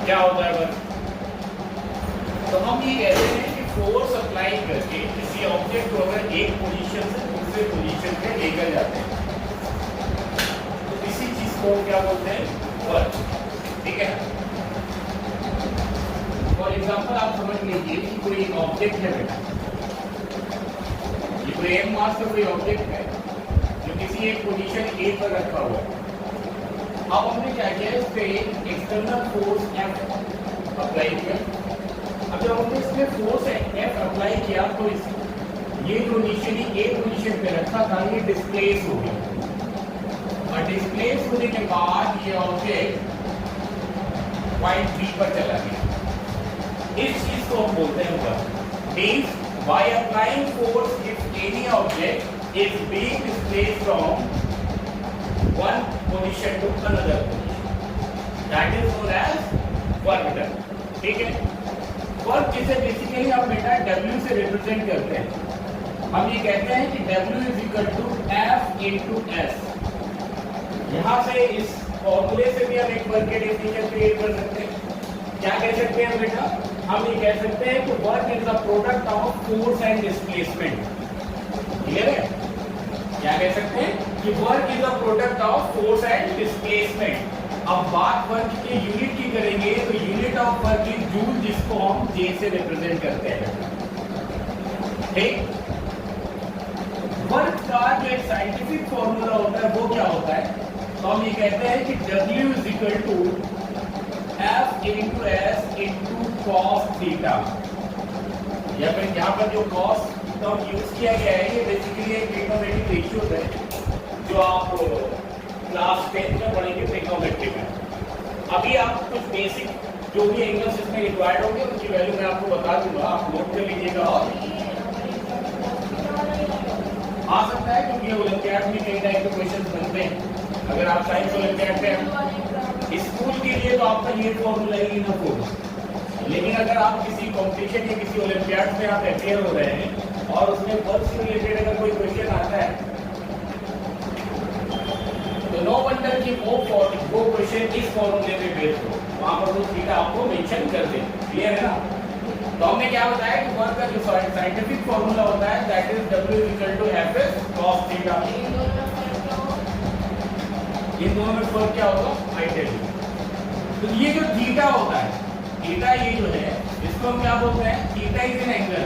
क्या होता है वर्क? तो हम ये कहते हैं कि फोर्स अप्लाई करके किसी ऑब्जेक्ट को अगर एक पोजीशन से दूसरे पोजीशन पे लेकर जाते हैं तो इसी चीज को क्या बोलते हैं? वर्क। ठीक है। फॉर एग्जांपल आप समझ लीजिए कि कोई एक ऑब्जेक्ट है बेटा, ये कोई एम मास का कोई ऑब्जेक्ट है जो किसी एक पोजीशन ए पर रखा हुआ है। अब हमने क्या किया, इस पे एक्सटर्नल फोर्स F अप्लाई किया। अब जब हमने इसमें फोर्स F अप्लाई किया तो ये जो इनिशियली ए पोजीशन पे रखा था ये डिस्प्लेस हो गया, और डिस्प्लेस होने के बाद ये ऑब्जेक्ट पॉइंट बी पर चला गया। इस चीज को हम बोलते हैं work. Means by applying force if any object is being displaced from one position to another position, that is known as work done। ठीक है। वर्क जिसे बेसिकली आप बेटा W से रिप्रेजेंट करते हैं। हम ये कहते हैं कि W is equal to F into S। यहाँ से इस फॉर्मूले से भी हम एक वर्क के डेफिनेशन क्रिएट कर सकते हैं। क्या कह सकते हैं बेटा? हम ये कह सकते हैं कि work is the product of force and displacement. Clear है? क्या कह सकते हैं कि work is a product of force and displacement. अब बात वर्क के यूनिट की करेंगे तो unit of work is joule, जिसको हम जे से रिप्रेजेंट करते हैं। ठीक। वर्क का जो एक साइंटिफिक फॉर्मूला होता है वो क्या होता है? तो हम ये कहते हैं कि W is equal to F into S into cos theta, या फिर यहाँ पर जो कॉस तो यूज किया गया है ये बेसिकली एक ट्रिग्नोमेट्रिक रेशियो है जो आप क्लास 10 में पढ़ेंगे ट्रिग्नोमेट्री में। अभी आप कुछ बेसिक जो भी एंगल्स इसमें रिक्वायर्ड होंगे उनकी वैल्यू मैं आपको बता दूंगा, आप नोट कर लीजिएगा। और आ सकता है क्योंकि ओलंपियाड में कई टाइप के क्वेश्चन बनते हैं। अगर आप साइंस ओलंपियाड में स्कूल के लिए तो आपका ये फॉर्मूला ही ना होगा, लेकिन अगर आप किसी कॉम्पिटिशन या किसी ओलंपियाड में आप अपेयर हो रहे हैं और उसमें वर्क से रिलेटेड अगर कोई क्वेश्चन आता है तो नो वंडर कि वो क्वेश्चन इस फॉर्मूले पे बेस्ड हो, वहां पर वो थीटा आपको मेंशन कर दे। क्लियर है ना? तो हमने क्या बताया कि वर्क का जो साइंटिफिक फॉर्मूला होता है that is W equal to Fs cos theta. इन दोनों में फर्क क्या होगा? I tell you. तो ये जो थीटा होता है, थीटा ये जो है इसको हम क्या बोलते हैं? Theta is an angle.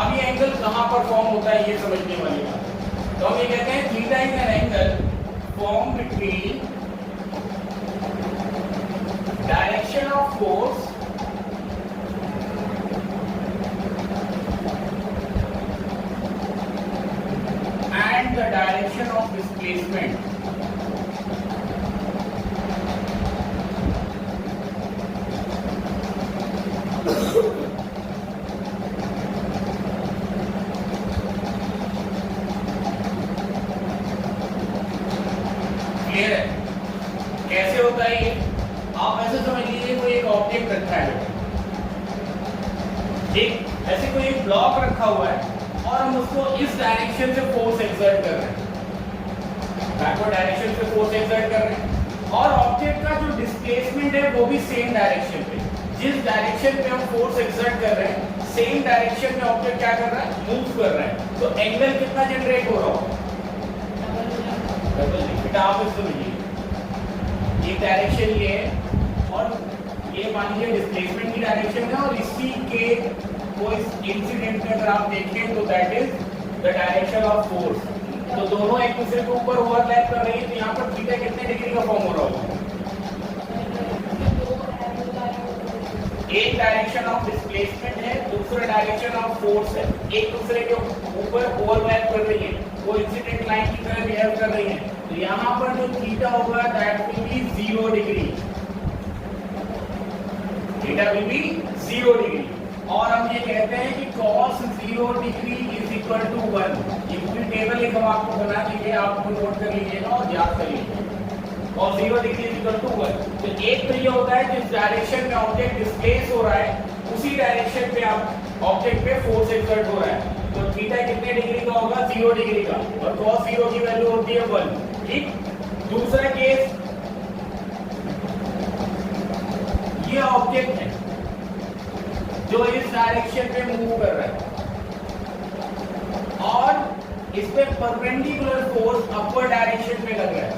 अब ये एंगल कहां पर फॉर्म होता है ये समझने वाली बात। तो हम ये कहते हैं theta is an angle form between direction of force and the direction of displacement. Clear है? कैसे होता है ये? आप ऐसे समझ लीजिए कोई एक ऑब्जेक्ट रखा है, ठीक, ऐसे कोई एक ब्लॉक रखा हुआ है और हम उसको इस डायरेक्शन से फोर्स एक्सर्ट कर रहे हैं, बैकवर्ड डायरेक्शन से फोर्स एक्सर्ट कर रहे हैं, और ऑब्जेक्ट का जो डिस्प्लेसमेंट है वो भी सेम डायरेक्शन पे, जिस डायरेक्शन पे हम फोर्स एक्सर्ट कर रहे हैं सेम डायरेक्शन में ऑब्जेक्ट क्या कर रहा है? मूव कर रहा है। तो एंगल कितना जनरेट हो रहा होगा? बेटा आप इसको लीजिए, एक डायरेक्शन ये है और ये मान लीजिए डिस्प्लेसमेंट की डायरेक्शन है, और इसी के कोई इंसिडेंट में अगर आप देखें तो that is the direction of force. तो दोनों एक दूसरे के ऊपर ओवरलैप कर रही है, तो यहाँ पर थीटा कितने डिग्री का फॉर्म हो रहा होगा? एक डायरेक्शन ऑफ डिस्प्लेसमेंट है, दूसरा डायरेक्शन ऑफ फोर्स है, एक दूसरे के ऊपर ओवरलैप कर रही है, वो इंसिडेंट लाइन की तरह बिहेव कर रही है। तो यहाँ पर जो थीटा होगा that will be 0 degree, theta will be 0 degree. और हम ये कहते हैं कि cos 0 degree is equal to 1। ये पूरी टेबल एक हम आपको बना देंगे, आपको नोट कर लीजिएगा और याद कर लीजिएगा। cos 0 degree is equal to 1। तो एक तो ये होता है जिस डायरेक्शन में ऑब्जेक्ट डिस्प्लेस हो रहा है उसी डायरेक्शन पे आप ऑब्जेक्ट पे फोर्स एक्सर्ट हो रहा है। तो थीटा कितने डिग्री का होगा? 0 डिग्री का, और cos 0 की वैल्यू होती है 1। ठीक। दूसरा केस, ये ऑब्जेक्ट से मूव कर रहा है और इस पे परपेंडिकुलर फोर्स अपवर्ड डायरेक्शन में लग रहा है।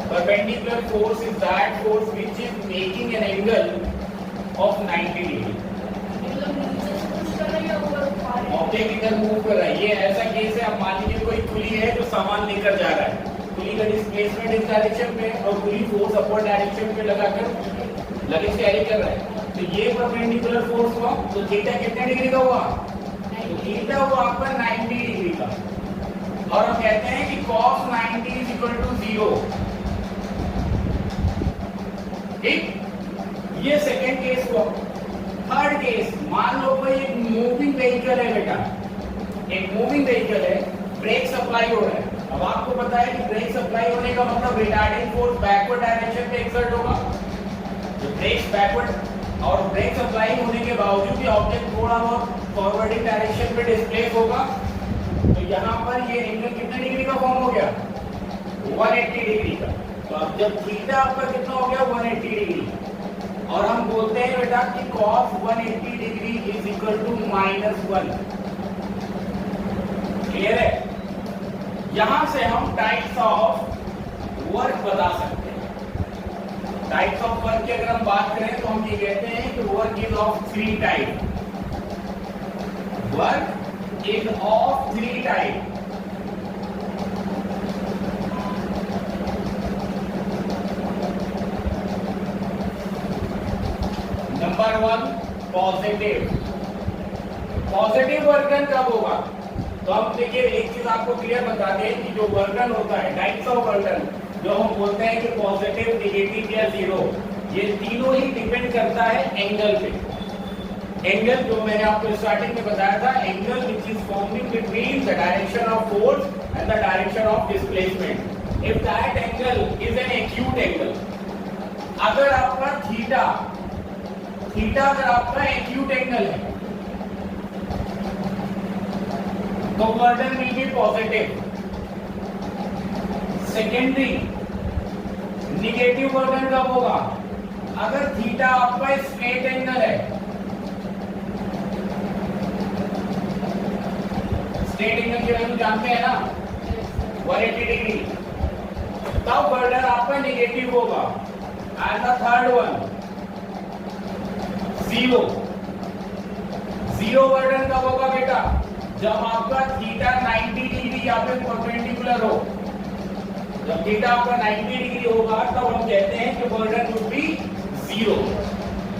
Perpendicular force is that force which is making an angle of 90 degree. Object इधर मूव कर रहा है। ये ऐसा केस है, अब मान लीजिए कोई पुली है जो सामान लेकर जा रहा है, पुली का डिस्प्लेसमेंट इस डायरेक्शन में और पुली फोर्स अपवर्ड डायरेक्शन में लगाकर लगेज कैरी कर रहा है, तो ये परपेंडिकुलर फोर्स हुआ, तो थीटा कितने डिग्री का हुआ? तो थीटा हुआ आपका 90 डिग्री का। और हम कहते हैं कि cos 90 is equal to 0। ठीक, ये सेकेंड केस हुआ। थर्ड केस, मान लो कोई एक मूविंग व्हीकल है बेटा, एक मूविंग व्हीकल है, ब्रेक सप्लाई हो रहा है। अब आपको पता है कि ब्रेक सप्लाई होने का मतलब रिटार्डिंग फोर्स बैकवर्ड डायरेक्शन में एक्सर्ट होगा, तो ब्रेक बैकवर्ड और ब्रेक सप्लाई होने के बावजूद भी ऑब्जेक्ट थोड़ा बहुत फॉरवर्डिंग डायरेक्शन में डिस्प्लेस होगा। तो यहाँ पर ये एंगल कितने डिग्री का फॉर्म हो गया? 180 डिग्री का। तो अब जब थीटा आपका कितना हो गया? 180 डिग्री। और हम बोलते हैं बेटा कि cos 180 degree is equal to -1। Clear है? यहां से हम टाइप्स ऑफ वर्क बता सकते हैं। टाइप्स ऑफ वर्क की अगर हम बात करें तो हम ये कहते हैं कि वर्क इज ऑफ 3 टाइप। वर्क is of 3 type. Number 1, positive. Positive work done कब होगा? तो हम देखिए एक चीज आपको क्लियर बता दें कि जो वर्कन होता है, टाइप्स ऑफ वर्कन, जो हम बोलते हैं कि पॉजिटिव, नेगेटिव या जीरो, ये तीनों ही डिपेंड करता है एंगल पे। एंगल जो मैंने आपको स्टार्टिंग में बताया था, angle which is forming between the direction of force and the direction of displacement. If that angle is an acute angle, अगर आपका थीटा अगर आपका एक्यूट एंगल है तो work done will be positive. Secondary, negative work done कब होगा? अगर theta आपका स्ट्रेट एंगल है, स्ट्रेट एंगल की वैल्यू जानते हैं ना, 180 डिग्री, तब वर्डन आपका निगेटिव होगा। And the third one, zero work done कब होगा बेटा? जब आपका थीटा 90 डिग्री या फिर परपेंडिकुलर हो। जब थीटा आपका 90 डिग्री होगा तब हम कहते हैं कि वर्डन वुड बी 0।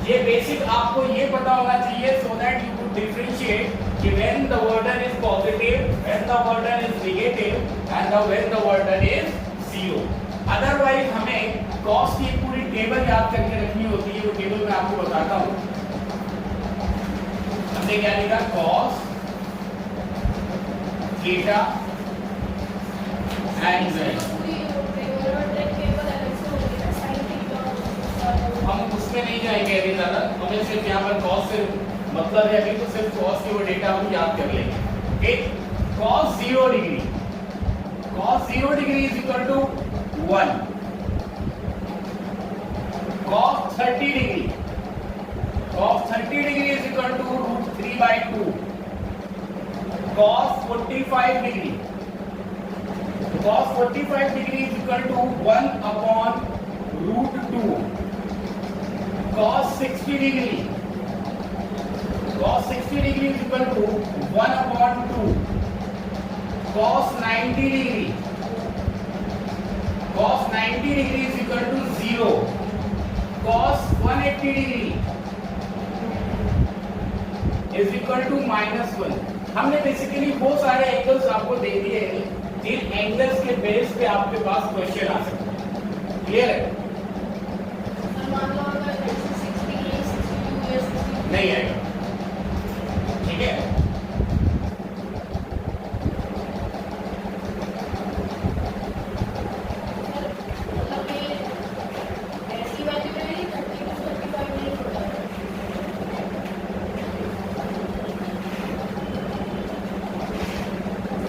ये बेसिक आपको ये पता होना चाहिए so that you could differentiate कि when the burden is positive, when the burden is negative and when the burden is 0। Otherwise हमें cos की पूरी टेबल याद करके रखनी होती है। वो टेबल मैं आपको बताता हूँ। हमने क्या लिखा? cos theta and z। हम उसमें नहीं जाएंगे अभी ज्यादा, हमें सिर्फ यहाँ पर cos से मतलब है, अभी तो सिर्फ cos की वो डेटा हम याद कर लेंगे। ठीक, cos 0 degree, cos 0 degree is equal to 1। cos 30 degree, cos 30 degree is equal to √3/2। cos 45 degree, cos 45 degree is equal to 1/√2। cos 60 degree, cos 60 degree is equal to 1/2। cos 90 degree, cos 90 degree is equal to 0। cos 180 degree is equal to -1। हमने basically वो सारे angles आपको दे दिए हैं जिन angles के base पे आपके पास question आ सकता है। क्लियर है? नहीं आएगा। ठीक है,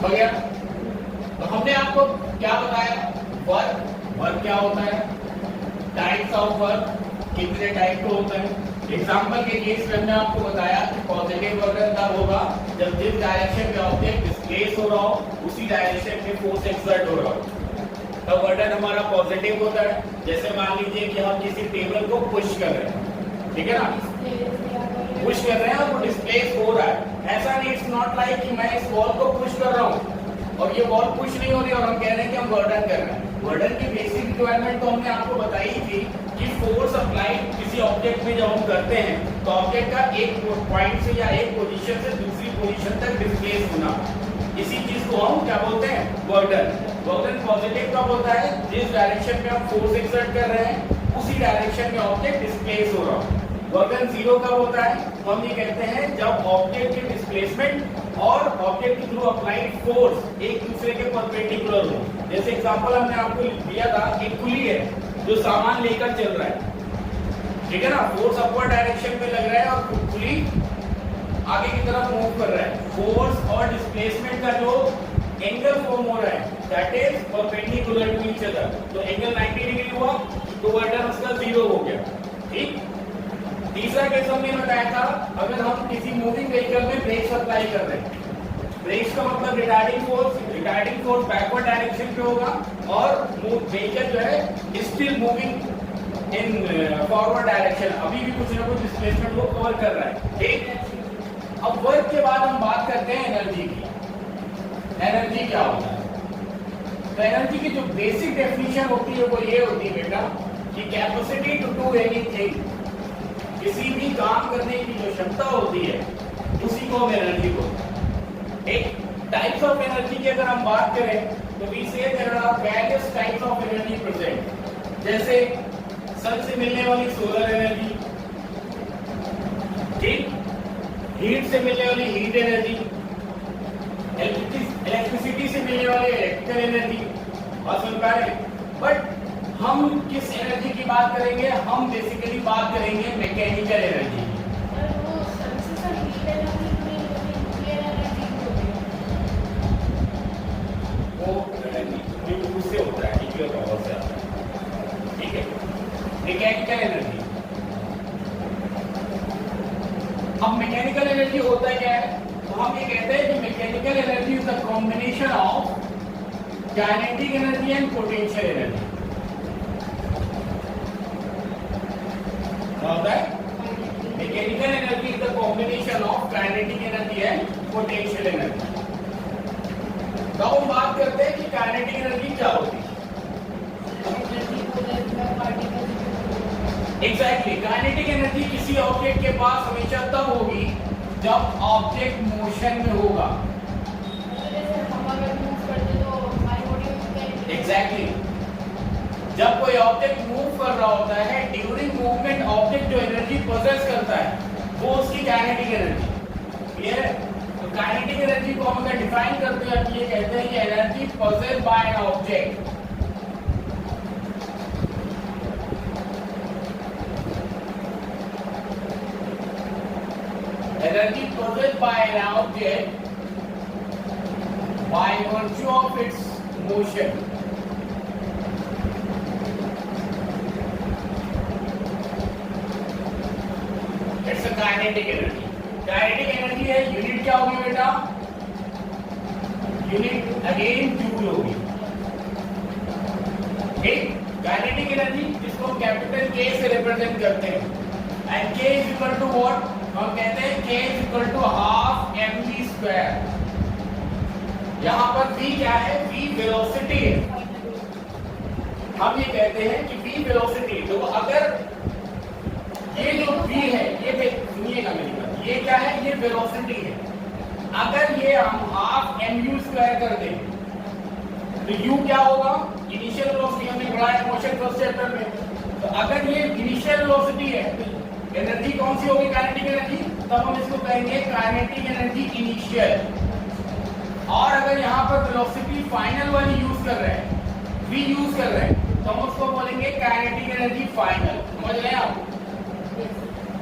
हो गया। तो हमने आपको क्या बताया? वर्क क्या होता है, टाइप्स ऑफ वर्क, कितने टाइप का होता है। एग्जांपल के केस में हमने आपको बताया कि पॉजिटिव वर्डन तब होगा जब जिस डायरेक्शन में ऑब्जेक्ट डिस्प्लेस हो रहा हो उसी डायरेक्शन में फोर्स एक्सर्ट हो रहा हो, तब वर्डन हमारा पॉजिटिव होता है। जैसे मान लीजिए कि हम किसी टेबल को पुश कर रहे हैं, ठीक है ना, पुश कर रहे हैं और वो डिस्प्लेस हो रहा है। ऐसा नहीं, इट्स नॉट लाइक कि मैं इस बॉल को पुश कर रहा हूँ और ये बॉल पुश नहीं हो रही और हम कह रहे हैं कि हम वर्डन कर रहे हैं। वर्डन की बेसिक रिक्वायरमेंट तो हमने आपको बताई थी कि फोर्स अप्लाई किसी ऑब्जेक्ट में जब हम करते हैं तो ऑब्जेक्ट का एक पॉइंट से या एक पोजीशन से दूसरी पोजीशन तक डिस्प्लेस होना, इसी चीज को हम क्या बोलते हैं, वर्डन। वर्डन पॉजिटिव कब होता है, जिस डायरेक्शन में हम फोर्स एक्सर्ट कर रहे हैं उसी डायरेक्शन में ऑब्जेक्ट डिस्प्लेस हो रहा हो। वर्डन जीरो कब होता है, तो हम ये कहते हैं जब ऑब्जेक्ट की डिस्प्लेसमेंट और ऑब्जेक्ट के थ्रू अप्लाइड फोर्स एक दूसरे के परपेंडिकुलर हो। जैसे एग्जांपल हमने आपको दिया था, एक कुली है जो सामान लेकर चल रहा है, ठीक है ना, फोर्स अपवर्ड डायरेक्शन में लग रहा है और कुली आगे की तरफ मूव कर रहा है। फोर्स और डिस्प्लेसमेंट का जो एंगल फॉर्म हो रहा है that is perpendicular to each other, तो एंगल 90 डिग्री हुआ तो वर्डन उसका जीरो हो गया। ठीक, तीसरा केस हमने बताया था, अगर हम किसी मूविंग व्हीकल में ब्रेक्स अप्लाई कर रहे हैं, ब्रेक्स का मतलब रिटार्डिंग फोर्स बैकवर्ड डायरेक्शन पे होगा और व्हीकल जो है still moving in forward direction, अभी भी कुछ ना कुछ डिस्प्लेसमेंट को कवर कर रहा है। ठीक, अब वर्क के बाद हम बात करते हैं एनर्जी की। एनर्जी क्या होता है, तो एनर्जी की जो बेसिक डेफिनेशन होती है वो ये होती है बेटा कि कैपेसिटी टू डू एनीथिंग, किसी भी काम करने की जो क्षमता होती है उसी को हम एनर्जी बोलते हैं। एक टाइप्स ऑफ एनर्जी की अगर हम बात करें तो we say there are various types of energy present, जैसे सन से मिलने वाली सोलर एनर्जी, ठीक, हीट से मिलने वाली हीट एनर्जी, इलेक्ट्रिसिटी से मिलने वाली इलेक्ट्रिकल एनर्जी, और सुन पा रहे। बट हम किस एनर्जी की बात करेंगे, हम बेसिकली बात करेंगे मैकेनिकल एनर्जी की। वो उससे होता है, न्यूक्लियर पावर से आता है, ठीक है। मैकेनिकल एनर्जी, अब मैकेनिकल एनर्जी होता है क्या है, तो हम ये कहते हैं कि mechanical energy is the combination of kinetic energy and potential energy. होता है mechanical energy is the combination of kinetic energy and potential energy. तो हम बात करते हैं कि काइनेटिक एनर्जी क्या होती है। एग्जैक्टली, काइनेटिक एनर्जी किसी ऑब्जेक्ट के पास हमेशा तब होगी जब ऑब्जेक्ट मोशन में होगा। एग्जैक्टली, जब कोई ऑब्जेक्ट मूव कर रहा होता है, ड्यूरिंग मूवमेंट ऑब्जेक्ट जो एनर्जी पोजेस करता है वो उसकी काइनेटिक एनर्जी। क्लियर है, तो काइनेटिक एनर्जी को हम अगर डिफाइन करते हैं तो ये कहते हैं कि energy possessed by an object, energy possessed by an object by virtue of its motion. Kinetic energy, kinetic energy है, यूनिट क्या होगी बेटा, यूनिट अगेन जूल होगी। ठीक, काइनेटिक एनर्जी जिसको हम कैपिटल के से रिप्रेजेंट करते हैं, एंड के इज इक्वल टू व्हाट, हम कहते हैं के is equal to half mv square. यहां पर v क्या है, v वेलोसिटी है। हम ये कहते हैं कि v वेलोसिटी, तो अगर ये जो v है, ये सुनिएगा मेरी बात, ये क्या है, ये वेलोसिटी है। अगर ये हम हाफ mu स्क्वायर कर दें तो u क्या होगा, इनिशियल वेलोसिटी हमने पढ़ा है मोशन फर्स्ट चैप्टर में। तो अगर ये इनिशियल वेलोसिटी है तो एनर्जी कौन सी होगी, काइनेटिक एनर्जी, तब हम इसको कहेंगे काइनेटिक एनर्जी इनिशियल। और अगर यहाँ पर वेलोसिटी फाइनल वाली यूज कर रहे हैं, v यूज कर रहे हैं, तो हम उसको बोलेंगे काइनेटिक एनर्जी फाइनल। समझ रहे हैं आप,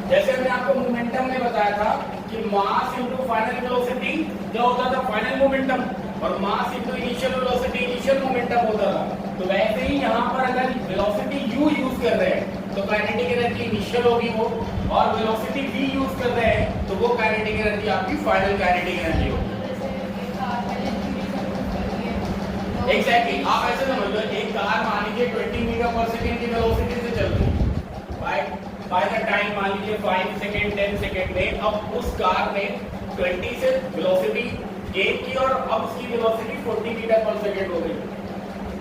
जैसे मैंने आपको मोमेंटम में बताया था कि मास इनटू फाइनल वेलोसिटी क्या होता था, फाइनल मोमेंटम, और mass into initial velocity initial momentum होता था। तो वैसे ही यहाँ पर अगर वेलोसिटी u यूज कर रहे हैं तो काइनेटिक एनर्जी इनिशियल होगी वो, और वेलोसिटी v यूज कर रहे हैं तो वो काइनेटिक एनर्जी आपकी फाइनल काइनेटिक एनर्जी होगी। एग्जैक्टली आप ऐसे समझ लो, एक कार मान लीजिए 20 मीटर पर सेकंड की वेलोसिटी से चल रही है, बाय द टाइम मान लीजिए 5 सेकंड 10 सेकंड में अब उस कार ने 20 से वेलोसिटी गेन की और अब उसकी वेलोसिटी 40 मीटर पर सेकंड हो गई।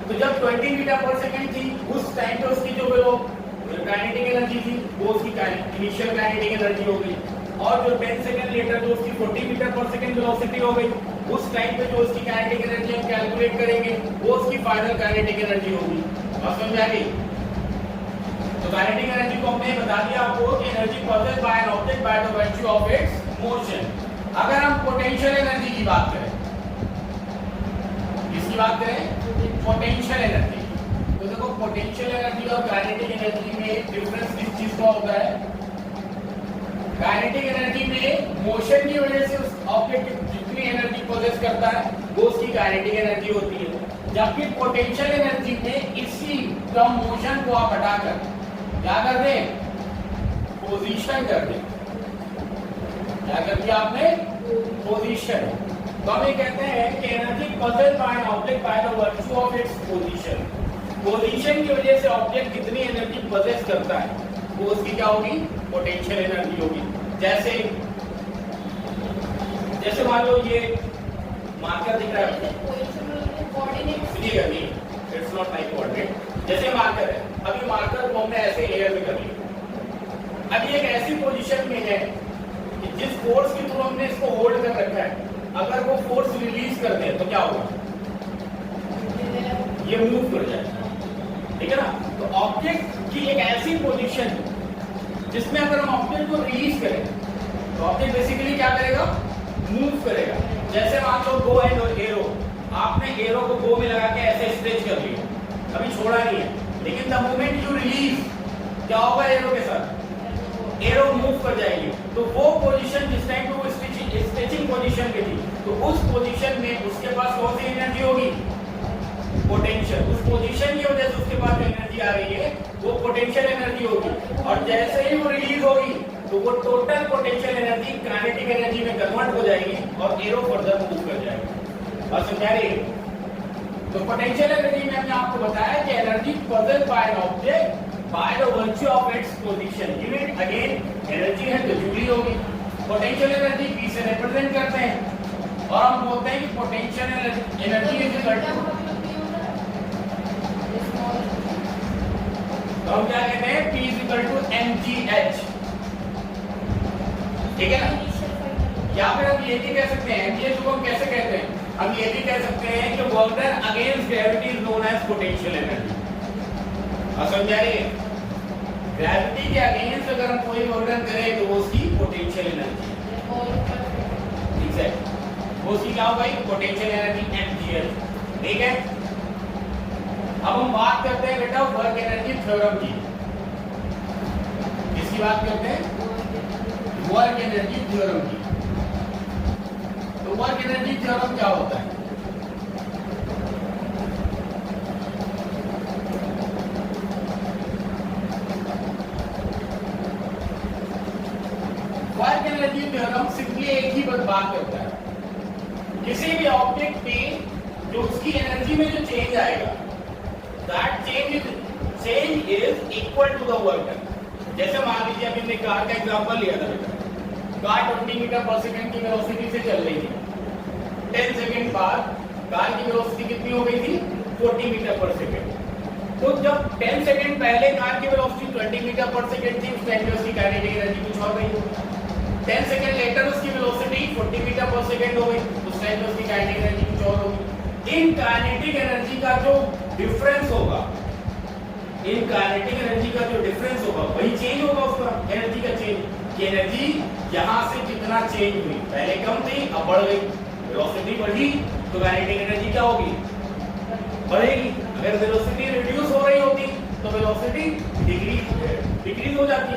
तो जब 20 मीटर पर सेकंड थी उस टाइम पे उसकी जो काइनेटिक एनर्जी थी वो उसकी इनिशियल काइनेटिक एनर्जी हो गई, और जो 10 सेकंड लेटर जो उसकी 40 मीटर पर सेकंड वेलोसिटी हो गई उस टाइम पे जो उसकी काइनेटिक एनर्जी हम कैलकुलेट करेंगे वो उसकी फाइनल काइनेटिक एनर्जी होगी। और समझ आ गई? तो काइनेटिक एनर्जी को हमने बता दिया आपको कि energy possessed by an object by the virtue of its motion. अगर हम पोटेंशियल एनर्जी की बात करें, किसकी बात करें? Potential energy. तो देखो पोटेंशियल एनर्जी और काइनेटिक एनर्जी में डिफरेंस किस चीज का होता है? काइनेटिक एनर्जी में मोशन की वजह से उस ऑब्जेक्ट जितनी एनर्जी पोजेस करता है वो उसकी काइनेटिक एनर्जी होती है, जबकि पोटेंशियल एनर्जी में इसी टर्म मोशन को आप हटाकर क्या कर दें? पोजीशन कर दें। क्या कर दिया आपने? पोजीशन। तो हम ये कहते हैं कि energy possessed by an object by the virtue of its position. Position की वजह से ऑब्जेक्ट कितनी एनर्जी पोजेस करता है वो उसकी क्या होगी? पोटेंशियल एनर्जी होगी। जैसे मान लो ये मार्कर दिख रहा है, सुनिएगा नहीं, इट्स नॉट लाइक कोऑर्डिनेट। जैसे मार्कर है, अभी मार्कर को हमने ऐसे एयर में कर लिया, अभी एक ऐसी पोजीशन में है कि जिस फोर्स के थ्रू हमने इसको होल्ड कर रखा है, अगर वो फोर्स रिलीज कर दे तो क्या होगा? ये मूव कर जाएगा, ठीक है ना? तो ऑब्जेक्ट की एक ऐसी पोजीशन जिसमें अगर हम ऑब्जेक्ट को रिलीज करें तो ऑब्जेक्ट बेसिकली क्या करेगा? मूव करेगा। जैसे मान लो गो एंड एरो, आपने एरो को गो में लगा के ऐसे स्ट्रेच कर लिया, अभी छोड़ा नहीं है, लेकिन द मोमेंट यू रिलीज क्या होगा एरो के साथ? एरो मूव कर जाएगी। तो वो पोजीशन जिस टाइम पे वो स्ट्रेचिंग पोजीशन पे थी, तो उस पोजीशन में उसके पास कौन सी एनर्जी होगी? पोटेंशियल। उस पोजीशन की वजह से उसके पास जो एनर्जी आ रही है वो पोटेंशियल एनर्जी होगी, और जैसे ही वो रिलीज होगी तो वो total potential energy kinetic energy में कन्वर्ट हो जाएगी और एरो फर्दर मूव कर जाएगा। और समझा रहे? तो पोटेंशियल एनर्जी में हमने आपको बताया कि energy possessed by an object by the virtue of its position. Unit again energy है तो जूल होगी। पोटेंशियल एनर्जी पी से रिप्रेजेंट करते हैं और हम बोलते हैं कि potential energy is equal to, तो हम क्या कहते हैं? P is equal to mgh, ठीक है ना? या फिर हम ये भी कह सकते हैं, mgh को हम कैसे कहते हैं? हम ये भी कह सकते हैं कि work done against gravity is known as potential energy. समझ आ रही है? ग्रेविटी के अगेंस्ट अगर हम कोई वर्क डन करें तो वो उसकी पोटेंशियल एनर्जी है। एग्जैक्ट, वो उसकी क्या होगा? पोटेंशियल एनर्जी mgh, ठीक है? अब हम बात करते हैं बेटा वर्क एनर्जी थ्योरम की। किसकी बात करते हैं? वर्क एनर्जी थ्योरम की। तो वर्क एनर्जी थ्योरम क्या होता है? वर्क एनर्जी थ्योरम सिंपली एक ही बात करता है, किसी भी ऑब्जेक्ट पे जो उसकी एनर्जी में जो चेंज आएगा that change is equal to the work done। जैसे मान लीजिए अभी हमने कार का एग्जांपल लिया था बेटा, कार 20 मीटर पर सेकंड की वेलोसिटी से चल रही थी, 10 सेकंड बाद कार की वेलोसिटी कितनी हो गई थी? 40 मीटर पर सेकंड। तो जब 10 सेकंड पहले कार की वेलोसिटी 20 मीटर पर सेकंड थी, उस टाइम पे उसकी काइनेटिक एनर्जी कुछ और गई। 10 सेकंड लेटर उसकी वेलोसिटी 40 मीटर पर सेकंड हो गई, उस टाइम पे उसकी काइनेटिक एनर्जी कुछ और होगी। इन काइनेटिक एनर्जी का जो डिफरेंस होगा, इन काइनेटिक एनर्जी का जो डिफरेंस होगा वही चेंज होगा उसका एनर्जी का चेंज। कि एनर्जी यहां से कितना चेंज हुई, पहले कम थी अब बढ़ गई, वेलोसिटी बढ़ी तो काइनेटिक एनर्जी क्या होगी? बढ़ेगी। अगर वेलोसिटी रिड्यूस हो रही होती तो वेलोसिटी डिक्रीज हो जाती।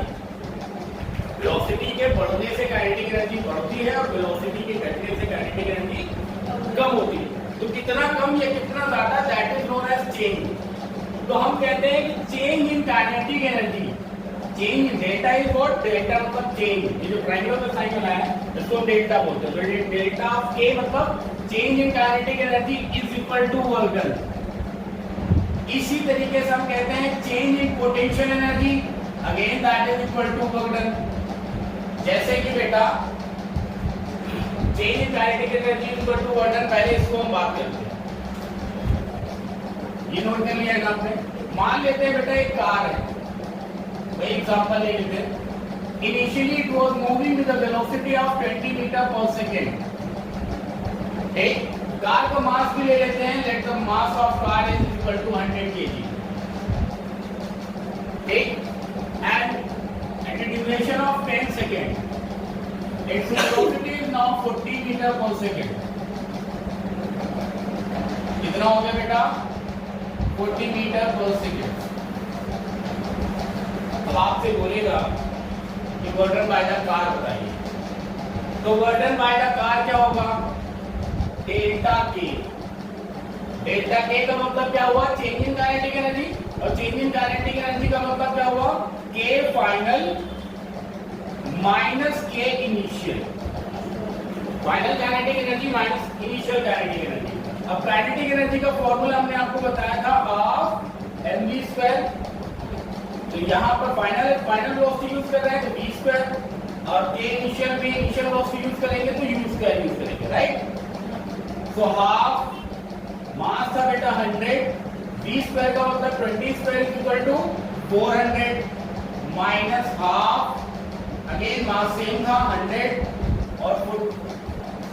वेलोसिटी के बढ़ने से काइनेटिक एनर्जी बढ़ती है और वेलोसिटी के घटने से काइनेटिक एनर्जी कम होती है। तो कितना कम या कितना ज्यादा, that is known as change. तो हम कहते हैं कि change in kinetic energy change delta is what, delta मतलब चेंज, ये जो ट्रायंगल का साइन बना है इसको डेल्टा बोलते हैं। तो डेल्टा ऑफ के मतलब change in kinetic energy is equal to work done. इसी तरीके से हम कहते हैं change in potential energy, again that is equal to work done. जैसे कि बेटा change in kinetic energy is equal to work done, पहले इसको हम बात करते हैं, ये नोट कर लिया है आपने। मान लेते हैं बेटा एक कार है, वही एग्जांपल ले लेते हैं। Initially it was moving with the velocity of 20 metre per second. एक कार का मास भी ले लेते हैं, let the mass of car is equal to 100 kg, ठीक, and at the duration of 10 second its velocity is now 40 metre per second. कितना हो गया बेटा, 40 मीटर पर सेकंड। अब आपसे बोलेगा कि work done by the car बताइए, तो work done by the car क्या होगा, डेल्टा के। डेल्टा के का मतलब क्या हुआ, चेंज इन काइनेटिक एनर्जी, और चेंज इन काइनेटिक एनर्जी का मतलब क्या हुआ, के फाइनल माइनस के initial. Final kinetic energy minus initial kinetic energy. अब काइनेटिक एनर्जी का फॉर्मूला हमने आपको बताया था हाफ mv²। तो यहाँ पर फाइनल वेलोसिटी यूज कर रहे हैं तो v², और के इनिशियल में इनिशियल वेलोसिटी यूज करेंगे तो u² यूज करेंगे, राइट। तो हाफ मास था बेटा 100, v² का मतलब 20² is equal to 400 minus half, again mass same था 100 और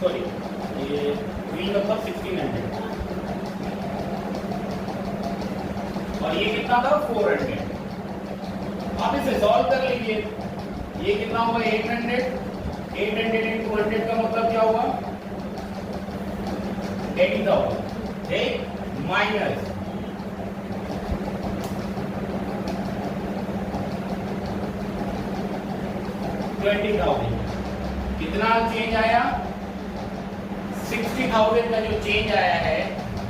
सॉरी ये v मतलब 1600 और ये कितना था 400। आप इसे सॉल्व कर लीजिए, ये कितना हुआ 800 into 100 का मतलब क्या हुआ 80,000, ठीक, माइनस 20,000, कितना चेंज आया 60,000 का जो चेंज आया है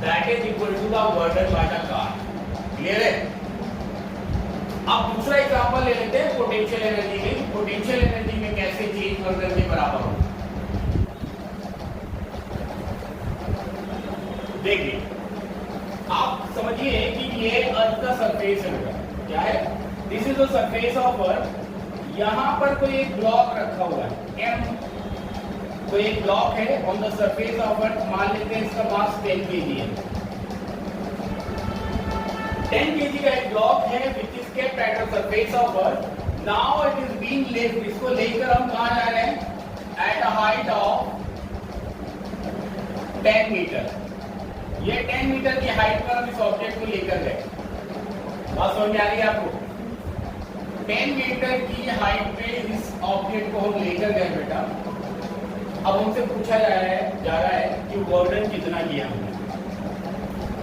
that is equal to the work done by the car. Clear है। अब दूसरा एग्जांपल ले लेते हैं पोटेंशियल एनर्जी में। पोटेंशियल एनर्जी में कैसे चेंज वर्क डन के बराबर हो, देखिए आप समझिए कि ये अर्थ का सरफेस है, क्या है, this is the surface of अर्थ। यहां पर कोई एक ब्लॉक रखा हुआ है m, कोई एक ब्लॉक है ऑन द सरफेस ऑफ अर्थ। मान लेते हैं इसका मास 10 kg है, 10 kg का एक ब्लॉक है which is kept at the surface of earth. Now it is being lift, इसको लेकर हम कहां जा रहे हैं, at a height of 10 metre. ये 10 मीटर की हाइट पर हम इस ऑब्जेक्ट को लेकर गए, बात समझ में आ रही है आपको। 10 मीटर की हाइट पे इस ऑब्जेक्ट को हम लेकर गए बेटा। अब हमसे पूछा जा रहा है कि वर्क डन कितना किया हमने।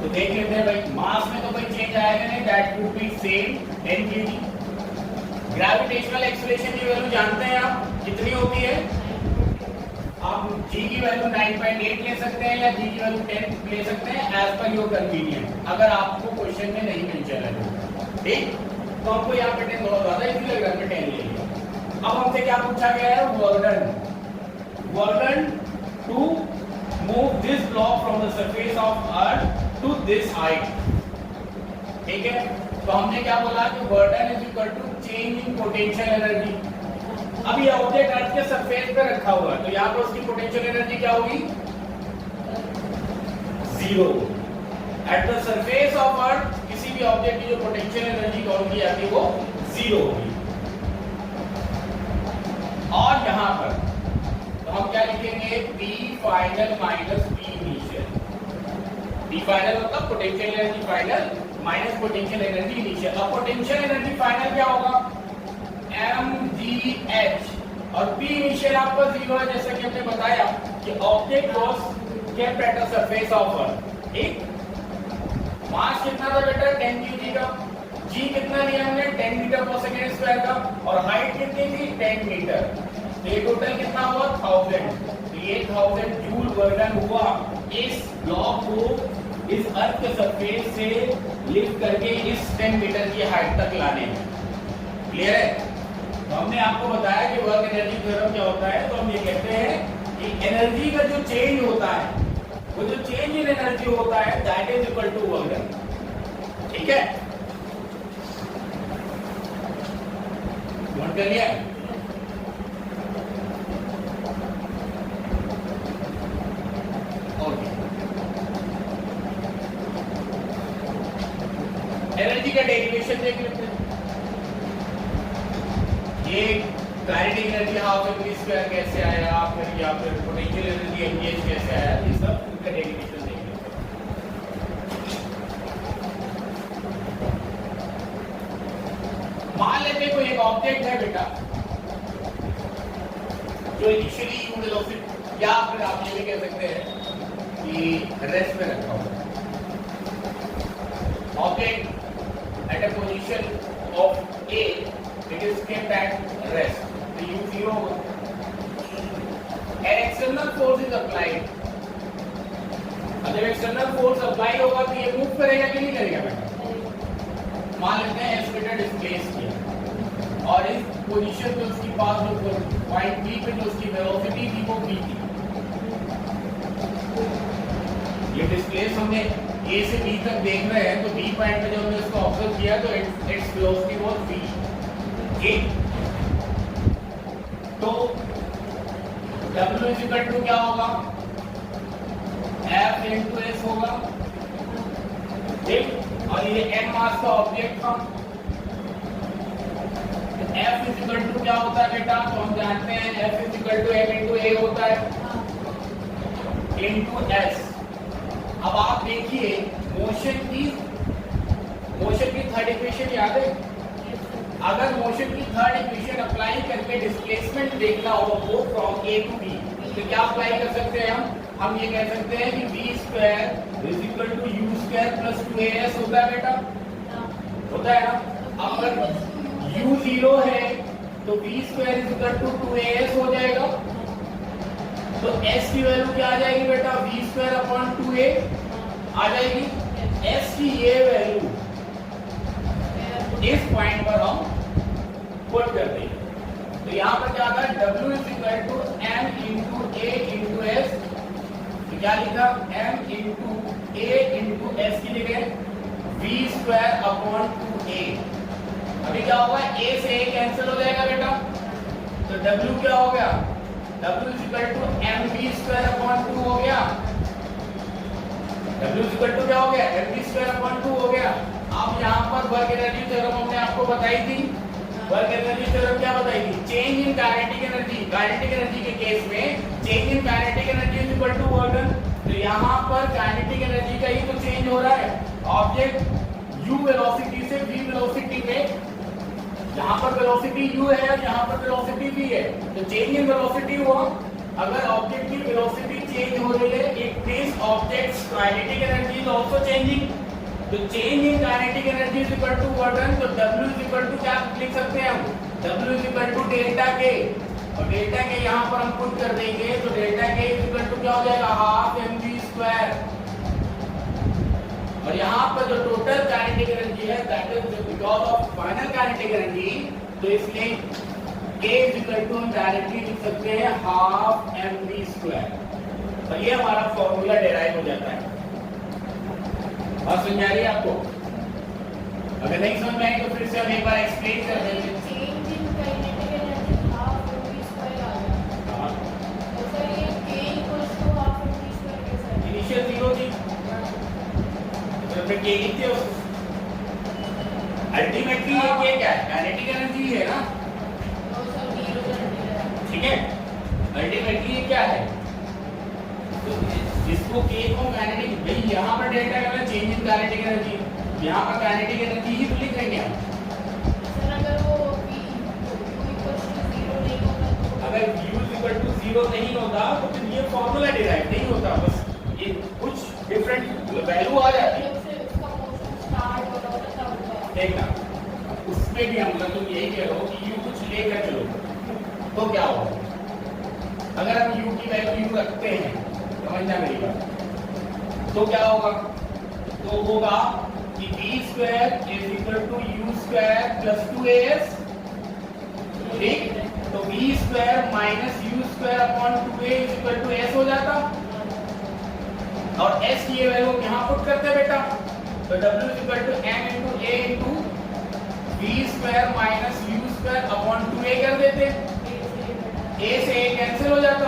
तो देख लेते हैं भाई, मास में तो कोई चेंज आएगा नहीं, that would be same 10 kg। Gravitational acceleration की वैल्यू जानते हैं आप कितनी होती है, आप g की वैल्यू 9.8 ले सकते हैं या g की वैल्यू 10 ले सकते हैं एज पर योर कन्वीनियंस, अगर आपको क्वेश्चन में नहीं मेंशन है, ठीक। तो आपको यहाँ पे 10 बहुत ज्यादा इजी लग रहा है, 10 ले लीजिए। अब हमसे क्या पूछा गया है, work done to move this block from the surface of earth to this height, ठीक है। तो हमने क्या बोला कि work done is equal to change in potential energy. अब ये ऑब्जेक्ट अर्थ के सरफेस पे रखा हुआ है, तो यहाँ पर उसकी पोटेंशियल एनर्जी क्या होगी, 0। एट द सरफेस ऑफ अर्थ किसी भी ऑब्जेक्ट की जो पोटेंशियल एनर्जी कौन की जाती है वो 0 होगी। और यहाँ पर तो हम क्या लिखेंगे, P final minus P initial. P final मतलब potential energy final minus potential energy initial. अब पोटेंशियल एनर्जी फाइनल क्या होगा, mgh, और P इनिशियल आपका 0 है, जैसा कि हमने बताया कि object was kept at the surface of अर्थ, ठीक। मास कितना था बेटा 10 kg का, g कितना लिया हमने 10 मीटर पर सेकंड स्क्वायर का, और हाइट कितनी थी 10 मीटर। तो ये टोटल कितना हुआ 1000। तो ये 1000 जूल वर्क डन हुआ इस ब्लॉक को इस अर्थ के सरफेस से लिफ्ट करके इस 10 मीटर की हाइट तक लाने में। क्लियर है? तो हमने आपको बताया कि वर्क एनर्जी थ्योरम क्या होता है। तो हम ये कहते हैं कि एनर्जी का जो चेंज होता है, वो जो चेंज इन एनर्जी होता है, that is equal to work done. ठीक है, नोट कर लिया? ओके, एनर्जी का डेरिवेशन देख लेते हैं। ये kinetic energy half m v square कैसे आया, फिर या फिर पोटेंशियल एनर्जी एमजीएच कैसे आया, ये सब इनका डेरिवेशन देख लेते हैं। मान लेते हैं कोई एक ऑब्जेक्ट है बेटा जो इनिशियली यू वेलोसिटी, या फिर आप ये भी कह सकते हैं कि रेस्ट में रखा हुआ object at a position of A, it is kept at rest, तो यू जीरो होगा। An external force is applied, अब जब एक्सटर्नल फोर्स अप्लाई होगा तो ये मूव करेगा कि नहीं करेगा बेटा? मान लेते हैं एस मीटर डिस्प्लेस किया और इस पोजीशन पे उसके पास जो पॉइंट बी पे जो उसकी वेलोसिटी थी वो v थी। ये डिस्प्लेस हमने a से b तक देख रहे हैं, तो b पॉइंट पे जब हमने उसको ऑब्जर्व किया तो इट्स वेलोसिटी वाज v। तो w इज इक्वल टू क्या होगा? f into s होगा, ठीक? और ये m मास का ऑब्जेक्ट था। F इज इक्वल टू क्या होता है बेटा? तो हम जानते हैं F is equal to m into a होता है इंटू s। अब आप देखिए मोशन की थर्ड इक्वेशन याद है? अगर मोशन की थर्ड इक्वेशन अप्लाई करके डिस्प्लेसमेंट देखना हो वो फ्रॉम a टू b, तो क्या अप्लाई कर सकते हैं हम ये कह सकते हैं कि v square is equal to u square plus 2as होता है बेटा, होता है ना? अब अगर u 0 है तो v square is equal to 2as हो जाएगा। तो s की वैल्यू क्या आ जाएगी बेटा? v स्क्वायर अपॉन 2a आ जाएगी। s की ये वैल्यू इस पॉइंट पर हम पुट कर देंगे, तो यहाँ पर क्या आता है? w is equal to m into a into s। तो क्या लिखा? m into a into s की जगह v स्क्वायर अपॉन 2a। अभी क्या होगा? a से a कैंसिल हो जाएगा बेटा, तो w क्या हो गया? w is equal to mv square upon 2 हो गया। w इज इक्वल टू क्या हो गया? mv स्क्वायर अपॉन 2 हो गया। अब यहाँ पर वर्क एनर्जी थ्योरम हमने आपको बताई थी। वर्क एनर्जी थ्योरम क्या बताई थी? Change in kinetic energy. Kinetic energy के केस में change in kinetic energy is equal to work done. तो यहाँ पर काइनेटिक एनर्जी का ही तो चेंज हो रहा है। ऑब्जेक्ट u वेलोसिटी से v वेलोसिटी में, यहाँ पर वेलोसिटी u है और यहाँ पर वेलोसिटी v है, तो चेंज इन वेलोसिटी हुआ। अगर ऑब्जेक्ट की वेलोसिटी चेंज हो रही है, it means object's kinetic energy is also changing. तो change in kinetic energy is equal to work done. तो w इज इक्वल टू क्या लिख सकते हैं हम? w is equal to delta k, और डेल्टा k यहाँ पर हम पुट कर देंगे, तो delta k is equal to क्या हो जाएगा? Half mv square. और यहाँ पर जो टोटल काइनेटिक एनर्जी है that is because of final kinetic energy, तो इसलिए k इज इक्वल टू हम डायरेक्टली लिख सकते हैं हाफ mv स्क्वायर। और ये हमारा फॉर्मूला डेराइव हो जाता है। बात समझ आ रही है आपको? अगर नहीं समझ में आई तो फिर से हम एक बार एक्सप्लेन कर देते हैं। Change in kinetic energy half mv square आ गया। हां, तो सर ये k equals to half mv square कैसे है? इनिशियल 0 थी, तो फिर k कितनी हो? अल्टीमेटली ये k क्या है? काइनेटिक एनर्जी है ना, तो सर 0 करने है। ठीक है? अल्टीमेटली ये क्या है? तो इसको k को काइनेटिक, भाई यहाँ पर डेल्टा का मतलब चेंज इन काइनेटिक एनर्जी, यहाँ पर काइनेटिक एनर्जी ही तो लिख देंगे हम। सर अगर वो v इक्वल्स टू 0 नहीं होता तो अगर u इक्वल टू 0 नहीं होता तो फिर ये फॉर्मूला डिराइव नहीं होता, बस ये कुछ डिफरेंट वैल्यू आ जाती है। उससे उसका मोशन स्टार्ट हो रहा होता है। देखना, उसमें भी हम तुम यही कह रहे हो कि u कुछ लेकर चलो तो क्या होगा? अगर हम u की वैल्यू u रखते हैं, समझना मेरी बात, तो क्या होगा? तो होगा कि v square is equal to u square plus 2as ठीक, तो v square minus u square upon 2a is equal to s हो जाता, और s की ये वैल्यू यहाँ पुट करते हैं बेटा, तो w is equal to m into a into v square minus u square upon 2a कर देते, a से a कैंसिल हो जाता,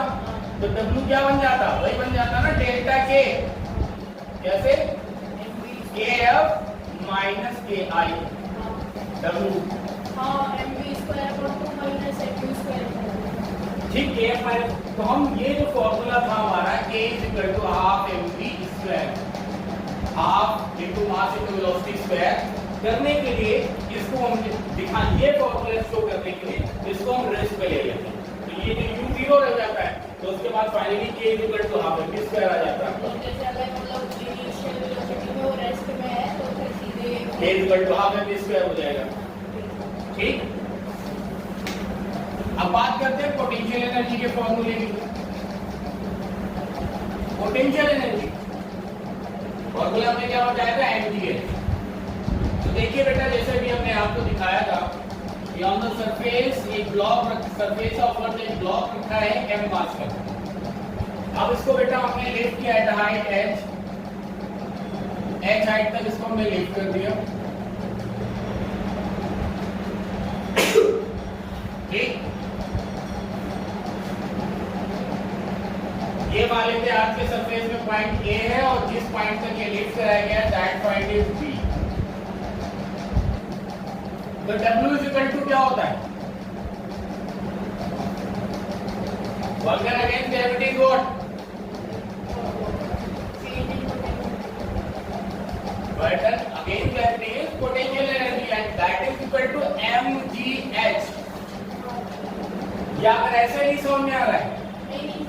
तो w क्या बन जाता, वही बन जाता ना डेल्टा k, कैसे kf माइनस ki w, हाँ mv square upon 2 minus mu square, ठीक है। तो हम ये जो फॉर्मूला था हमारा a is equal to half mv square, half into mass into velocity square करने के लिए इसको हम दिखा, ये फॉर्मूला शो करने के लिए इसको हम रेस्ट पे ले लेते हैं, तो ये जो u 0 रह जाता है, तो उसके बाद finally k is equal to half mv square आ जाता है, जैसे अगर मतलब इनिशियल वेलोसिटी में और रेस्ट में है तो फिर सीधे k is equal to half mv square हो जाएगा, ठीक। अब बात करते हैं पोटेंशियल एनर्जी के फॉर्मूले की। पोटेंशियल एनर्जी फॉर्मूला हमने क्या बताया था, mgh। तो देखिए बेटा, जैसे भी हमने आपको दिखाया था, ये ऑन द सरफेस एक ब्लॉक, सरफेस ऑफ अर्थ एक ब्लॉक रखा है m मास का। अब इसको बेटा हमने लिफ्ट किया एट हाइट h हाइट तक इसको हमने लिफ्ट कर दिया, ठीक। ये मान लेते हैं आपके सरफेस में पॉइंट A है, और जिस पॉइंट तक ये लिफ्ट कराया गया दैट पॉइंट इज B। तो W इज इक्वल टू क्या होता है, work done against gravity is what, work done against gravity is potential energy, and that is equal to mgh। या अगर ऐसे नहीं समझ में आ रहा है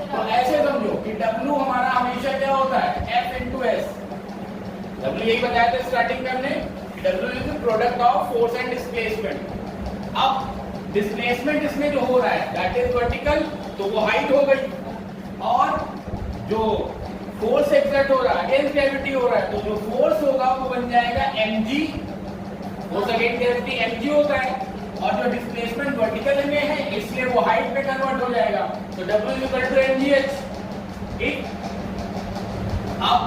तो ऐसे समझो कि W हमारा हमेशा क्या होता है, F इंटू एस। W यही बताया था स्टार्टिंग में हमने, W is the product of force and displacement. अब डिस्प्लेसमेंट इसमें जो हो रहा है दैट इज वर्टिकल, तो वो हाइट हो गई, और जो फोर्स एक्सर्ट हो रहा है अगेंस्ट ग्रेविटी हो रहा है, तो जो फोर्स होगा वो बन जाएगा mg, force against gravity mg होता है, और जो डिस्प्लेसमेंट वर्टिकल में है इसलिए वो हाइट पे कन्वर्ट हो जाएगा, तो W is equal to mgh, ठीक। अब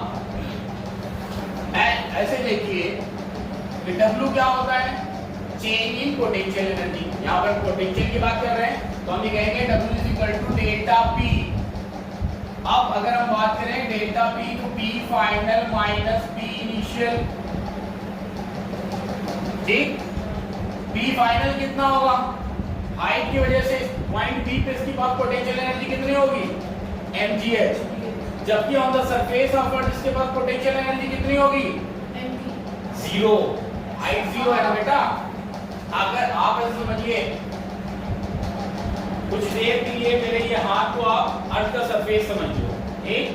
ऐसे देखिए कि W क्या होता है, चेंज इन पोटेंशियल एनर्जी। यहाँ पर पोटेंशियल की बात कर रहे हैं तो हम ये कहेंगे W is equal to delta P। अब अगर हम बात करें डेल्टा P, तो P final minus P initial, ठीक। P फाइनल कितना होगा, हाइट की वजह से पॉइंट B पे इसकी पास पोटेंशियल एनर्जी कितनी होगी, mgh, जबकि ऑन द सरफेस ऑफ अर्थ इसके पास पोटेंशियल एनर्जी कितनी होगी, जीरो, हाइट जीरो है ना बेटा। अगर आप ऐसे समझिए, कुछ देर के लिए मेरे ये हाथ को आप अर्थ का सरफेस समझ लो, ठीक।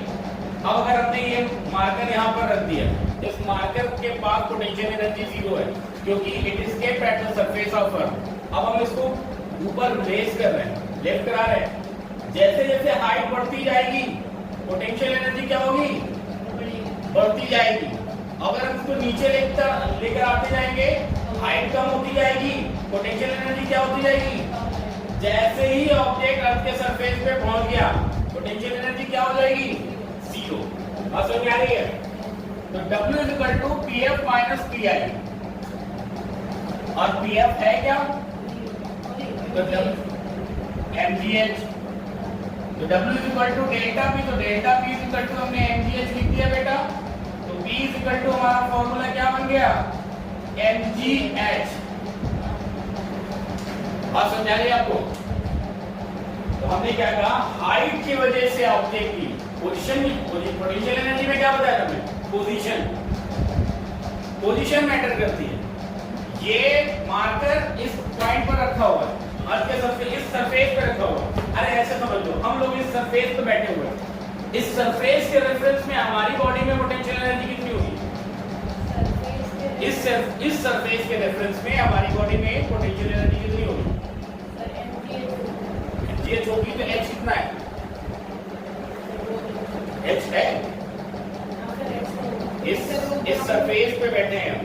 अब अगर हमने ये मार्कर यहाँ पर रख दिया, इस मार्कर के पास पोटेंशियल एनर्जी जीरो है क्योंकि it is kept at the surface of अर्थ। अब हम इसको ऊपर रेस कर रहे हैं, लिफ्ट करा रहे हैं, जैसे जैसे हाइट बढ़ती जाएगी पोटेंशियल एनर्जी क्या होगी, बढ़ती जाएगी। अगर हम इसको नीचे लेकर आते जाएंगे, हाइट कम होती जाएगी, पोटेंशियल एनर्जी क्या होती जाएगी। जैसे ही ऑब्जेक्ट अर्थ के सरफेस पे पहुंच गया, पोटेंशियल एनर्जी क्या हो जाएगी, जीरो। बात समझ आ रही है। तो W is equal to PF minus PI, और PF है क्या, तो mgh। तो W is equal to delta P, तो delta P is equal to हमने mgh लिख दिया बेटा, तो P इज इक्वल टू हमारा फॉर्मूला क्या बन गया, mgh। बात समझ आ रही है आपको। तो हमने क्या कहा, हाइट की वजह से ऑब्जेक्ट की पोजीशन, पोटेंशियल एनर्जी में क्या बताया हमने, पोजीशन मैटर करती है। ये मार्कर इस पॉइंट पर रखा हुआ है, अर्थ के सरफेस, इस सरफेस पे रखा हुआ है। अरे ऐसे समझ लो, हम लोग इस सरफेस पे बैठे हुए हैं, इस सरफेस के रेफरेंस में हमारी बॉडी में पोटेंशियल एनर्जी कितनी होगी, इस सरफेस के रेफरेंस में हमारी बॉडी में पोटेंशियल एनर्जी कितनी होगी, mgh होगी। तो h कितना है, h है, इस सरफेस पे बैठे हैं हम,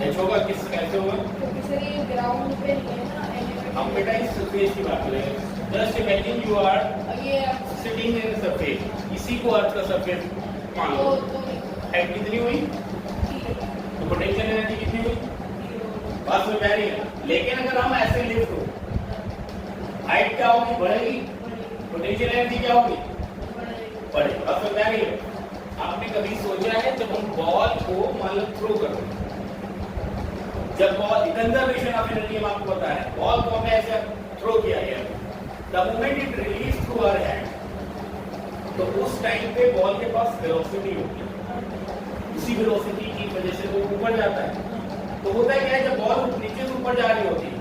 h होगा, किस कैसे होगा, क्योंकि सर ये ग्राउंड पे नहीं है ना, एलिवेटेड हम बेटा इस सरफेस की बात कर रहे हैं। जस्ट इमेजिन यू आर ये सिटिंग इन सरफेस, इसी को अर्थ का सरफेस मान लो। हाइट कितनी हुई तो पोटेंशियल एनर्जी कितनी हुई, बात में रही है। लेकिन अगर हम ऐसे लिफ्ट हो, हाइट क्या होगी, बढ़ेगी, पोटेंशियल एनर्जी क्या होगी, बढ़ेगी, बात में रही है। आपने कभी सोचा है जब हम बॉल को मान लो थ्रो कर रहे हैं, जब बॉल कंजर्वेशन ऑफ एनर्जी हम आपको पता है, बॉल को हमने ऐसे थ्रो किया है, the moment it release through our hand, तो उस टाइम पे बॉल के पास वेलोसिटी होती है, उसी वेलोसिटी की वजह से वो ऊपर जाता है। तो होता है क्या है, जब बॉल नीचे से ऊपर जा रही होती है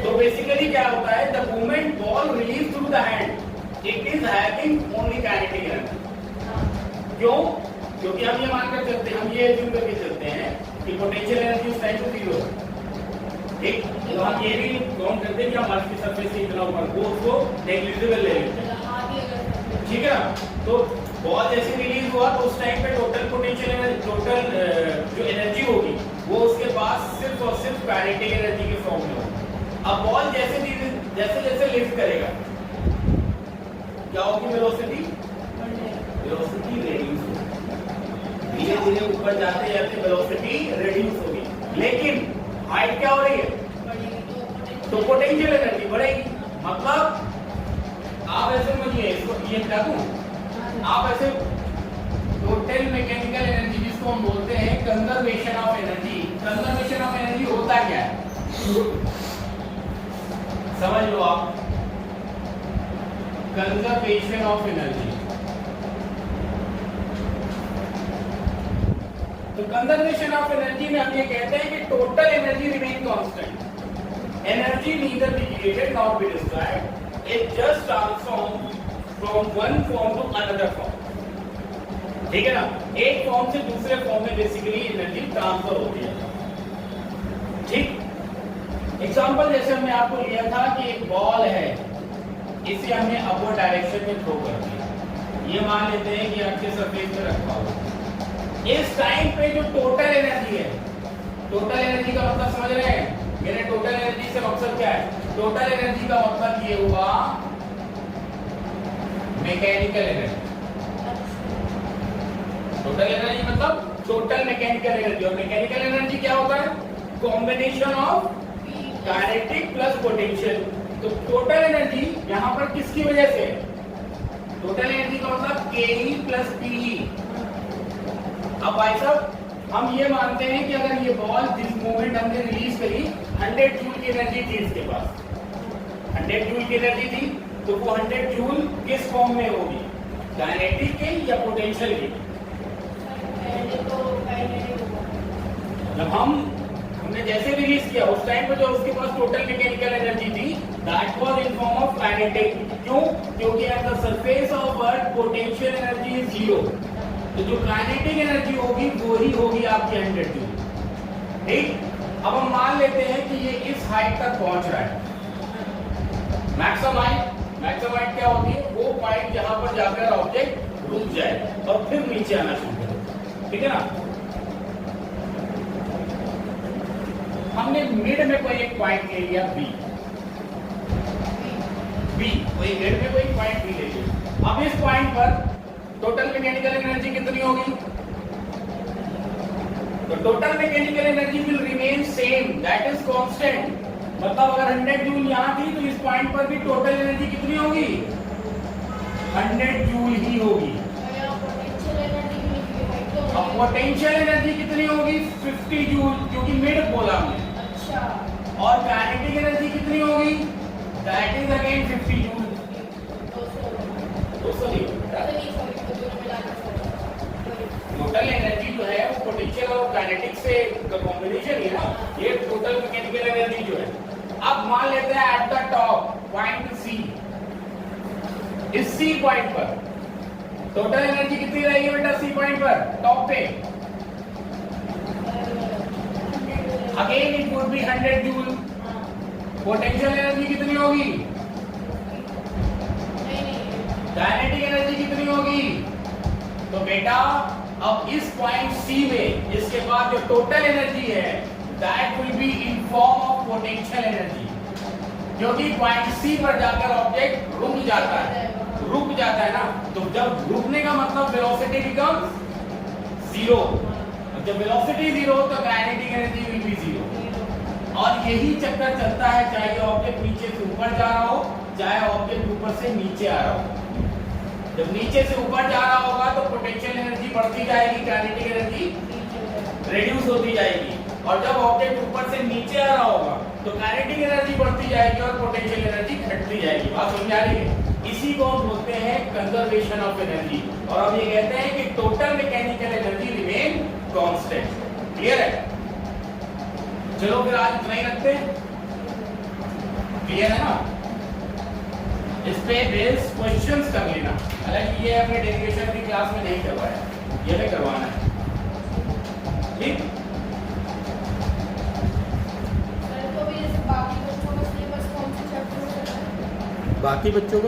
तो बेसिकली क्या होता है, the moment ball release through the hand it is having only kinetic energy. क्यों? क्योंकि हम ये मानकर चलते हैं, हम ये एज्यूम करके चलते हैं कि पोटेंशियल एनर्जी उस टाइम पे 0 है, ठीक। तो हम ये भी काउंट करते हैं कि हम अर्थ की सरफेस से इतना ऊपर, वो उसको नेग्लिजिबल ले लेते हैं, ठीक है ना। तो बॉल जैसे रिलीज हुआ तो उस टाइम पे टोटल पोटेंशियल एनर्जी, टोटल जो एनर्जी होगी वो उसके पास सिर्फ और सिर्फ काइनेटिक एनर्जी के फॉर्म में होगी। अब बॉल जैसे जैसे लिफ्ट करेगा क्या होगी, वेलोसिटी रेड्यूस होगी, धीरे धीरे ऊपर जाते जाते वेलोसिटी रेड्यूस होगी, लेकिन हाइट क्या हो रही है, तो पोटेंशियल एनर्जी बढ़ेगी। मतलब आप ऐसे समझिए इसको, ये क्या दूं, आप ऐसे टोटल मैकेनिकल एनर्जी जिसको हम बोलते हैं conservation of energy, conservation of energy होता क्या है, समझ लो आप, कंजर्वेशन ऑफ एनर्जी। तो कंजर्वेशन ऑफ एनर्जी में हम ये कहते हैं कि total energy remain constant, energy neither be created not be destroyed, it just transform from one form to another form, ठीक है ना। एक फॉर्म से दूसरे फॉर्म में बेसिकली एनर्जी ट्रांसफर होती है, ठीक। एग्जांपल जैसे हमने आपको लिया था कि एक बॉल है, इसे हमने अपवर्ड डायरेक्शन में थ्रो कर दिया, ये मान लेते हैं कि आपके सरफेस पे रखा हुआ। इस टाइम पे जो टोटल एनर्जी है, टोटल एनर्जी का मतलब समझ रहे हैं, मेरे टोटल एनर्जी से मकसद क्या है, टोटल एनर्जी का मतलब ये हुआ मैकेनिकल एनर्जी। टोटल एनर्जी मतलब टोटल मैकेनिकल एनर्जी, और मैकेनिकल एनर्जी क्या होता है, combination of kinetic plus potential. तो टोटल एनर्जी यहां पर किसकी वजह से, टोटल एनर्जी का मतलब के प्लस पी। अब भाई साहब हम ये मानते हैं कि अगर ये बॉल जिस मोमेंट हमने रिलीज करी 100 जूल की एनर्जी थी इसके पास, 100 जूल की एनर्जी थी, तो वो 100 जूल किस फॉर्म में होगी, काइनेटिक के या पोटेंशियल की। जब हमने जैसे रिलीज किया उस टाइम पे जो उसके पास टोटल मैकेनिकल एनर्जी थी that was in form of kinetic. क्यों? क्योंकि eight the surface of earth potential energy is 0, तो जो काइनेटिक एनर्जी होगी वो ही होगी आपकी 100 जूल, ठीक। अब हम मान लेते हैं कि ये इस हाइट तक पहुंच रहा है, मैक्सिमम हाइट क्या होती है, वो पॉइंट जहां पर जाकर ऑब्जेक्ट रुक जाए और फिर नीचे आना शुरू करे, ठीक है ना। हमने मिड में कोई एक पॉइंट ले लिया बी, कोई मिड में कोई पॉइंट बी ले लिया। अब इस पॉइंट पर टोटल मैकेनिकल एनर्जी कितनी होगी, तो total mechanical energy will remain same, that is constant. मतलब अगर 100 जूल यहाँ थी तो इस पॉइंट पर भी टोटल एनर्जी कितनी होगी, 100 जूल ही होगी। अब पोटेंशियल एनर्जी कितनी होगी, 50 जूल, क्योंकि मिड बोला हमने। अच्छा। और काइनेटिक एनर्जी कितनी होगी, दैट इज अगेन 50 जूल। 200 नहीं, टोटल एनर्जी जो है वो पोटेंशियल और काइनेटिक से का कॉम्बिनेशन है ना, ये टोटल मैकेनिकल एनर्जी जो है। अब मान लेते हैं at the top point C, इस सी पॉइंट पर टोटल एनर्जी कितनी रहेगी बेटा, सी पॉइंट पर टॉप पे, again it would be 100 joule. Potential energy कितनी होगी, काइनेटिक एनर्जी कितनी होगी, तो बेटा अब इस पॉइंट सी में इसके बाद जो टोटल एनर्जी है that will be in form of potential energy. क्योंकि पॉइंट सी पर जाकर ऑब्जेक्ट रुक जाता है ना। तो जब रुकने का मतलब वेलोसिटी बिकम्स जीरो, जब वेलोसिटी जीरो तो kinetic energy will be zero. और यही चक्कर चलता है चाहे ऑब्जेक्ट नीचे से ऊपर जा रहा हो चाहे ऑब्जेक्ट ऊपर से नीचे आ रहा हो। जब नीचे से ऊपर जा रहा होगा तो पोटेंशियल एनर्जी बढ़ती जाएगी, काइनेटिक एनर्जी रिड्यूस होती जाएगी। और जब ऑब्जेक्ट ऊपर से नीचे आ रहा होगा तो काइनेटिक एनर्जी बढ़ती जाएगी और पोटेंशियल एनर्जी घटती जाएगी। बात समझ आ रही है? इसी को हम बोलते हैं कंजर्वेशन ऑफ एनर्जी। और हम ये कहते हैं कि total mechanical energy remain constant. Clear है? चलो फिर आज इतना ही रखते हैं। क्लियर है ना? इस पे बेस क्वेश्चंस कर लेना। हालांकि ये हमने डेरिवेशन की क्लास में नहीं करवाया, ये भी करवाना है। ठीक? सर तो भी बाकी बच्चों का सिलेबस कौन से चैप्टर में चल रहा है? बाकी बच्चों को